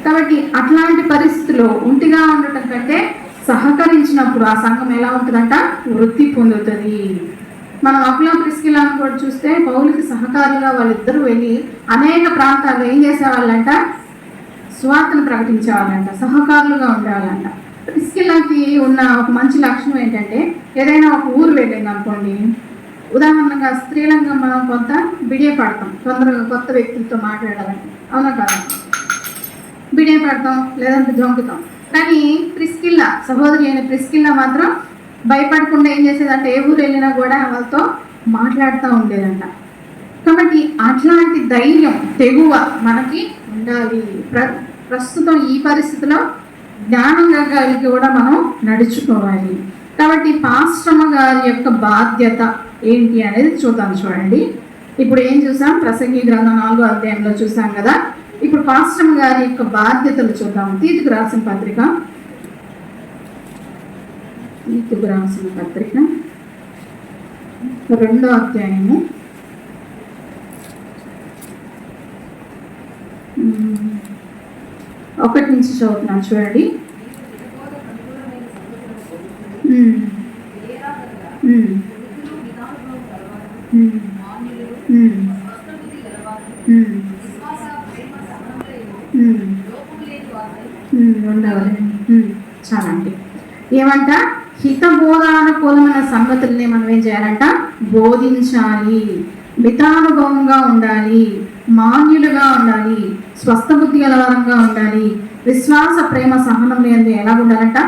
కాబట్టి అట్లాంటి పరిస్థితుల్లో ఒంటిగా ఉండటం కంటే సహకరించినప్పుడు ఆ సంఘం ఎలా ఉంటుందంట, వృద్ధి పొందుతుంది. మనం అకుల ప్రిస్కిల్లాను కూడా చూస్తే పౌలుకి సహకారులుగా వాళ్ళిద్దరూ వెళ్ళి అనేక ప్రాంతాల్లో ఏం చేసేవాళ్ళంట, సువార్తను ప్రకటించేవాళ్ళంట, సహకారులుగా ఉండేవాళ్ళంట. ప్రిస్కిల్లాకి ఉన్న ఒక మంచి లక్షణం ఏంటంటే, ఏదైనా ఒక ఊరు వెళ్ళింది అనుకోండి, ఉదాహరణగా స్త్రీలంగా మనం కొంత బిడియపడతాం, తొందరగా కొత్త వ్యక్తులతో మాట్లాడాలని, అవునా కాదా, బిడియపడతాం లేదంటే జంకుతాం. కానీ ప్రిస్కిల్లా, సహోదరి అయిన ప్రిస్కిల్లా మాత్రం భయపడకుండా ఏం చేసేదంటే ఏ ఊరు వెళ్ళినా కూడా వాళ్ళతో మాట్లాడుతూ ఉండేదంట. కాబట్టి అట్లాంటి ధైర్యం, తెగువ మనకి ఉండాలి. ప్రస్తుతం ఈ పరిస్థితిలో జ్ఞానంగా కలిగి కూడా మనం నడుచుకోవాలి. కాబట్టి పాస్టమ్మ గారి యొక్క బాధ్యత ఏంటి అనేది చూద్దాం. చూడండి, ఇప్పుడు ఏం చూసాం, ప్రసంగి గ్రంథం 4వ అధ్యాయంలో చూసాం కదా. ఇప్పుడు పాస్టమ్మ గారి యొక్క బాధ్యతలు చూద్దాం. తీతుకు రాసిన పత్రిక 2వ అధ్యాయము 1 నుంచి చదువుతున్నాను. చూడండి, చాలా అండి. ఏమంట, హితబోధానుకూలమైన సంగతుల్ని మనం ఏం చేయాలంట, బోధించాలి, మితానుభవంగా ఉండాలి, మాన్యులుగా ఉండాలి, స్వస్థ బుద్ధి గలవారంగా ఉండాలి, విశ్వాస ప్రేమ సహనం లేని ఎలా ఉండాలంట,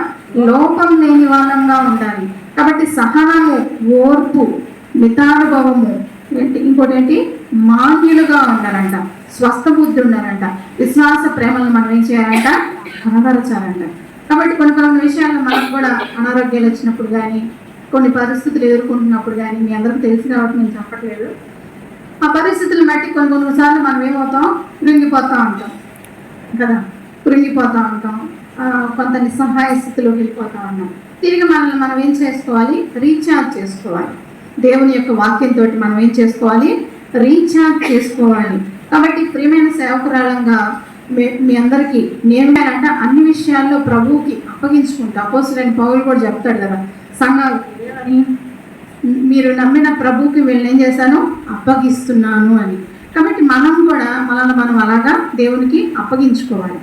లోపం లేని వాళ్ళంగా ఉండాలి. కాబట్టి సహనము, ఓర్పు, మితానుభవము, ఇంకోటి ఏంటి, మాన్యులుగా ఉండాలంట, స్వస్థ బుద్ధి ఉండాలంట, విశ్వాస ప్రేమలను మనం ఏం చేయాలంట, కనబరచాలంట. కాబట్టి కొన్ని విషయాల్లో మనకు కూడా అనారోగ్యాలు వచ్చినప్పుడు కానీ, కొన్ని పరిస్థితులు ఎదుర్కొంటున్నప్పుడు కానీ, మీ అందరికీ తెలిసి కాబట్టి నేను చెప్పట్లేదు, ఆ పరిస్థితులు బట్టి కొన్నిసార్లు మనం ఏమవుతాం, కృంగిపోతూ ఉంటాం కదా, కృంగిపోతూ ఉంటాం, కొంత నిస్సహాయ స్థితిలోకి వెళ్ళిపోతూ ఉన్నాం. తిరిగి మనల్ని మనం ఏం చేసుకోవాలి, రీఛార్జ్ చేసుకోవాలి. దేవుని యొక్క వాక్యంతో మనం ఏం చేసుకోవాలి, రీఛార్జ్ చేసుకోవాలి. కాబట్టి ప్రియమైన సేవకురాలంగా మీ అందరికీ నేనంటే అన్ని విషయాల్లో ప్రభువుకి అప్పగించుకుంటా. అపోస్తలుడైన పౌలు కూడా చెప్తాడు కదా, సంఘాలు మీరు నమ్మిన ప్రభువుకి వీళ్ళని ఏం చేశాను, అప్పగిస్తున్నాను అని. కాబట్టి మనం కూడా మనల్ని మనం అలాగా దేవునికి అప్పగించుకోవాలి.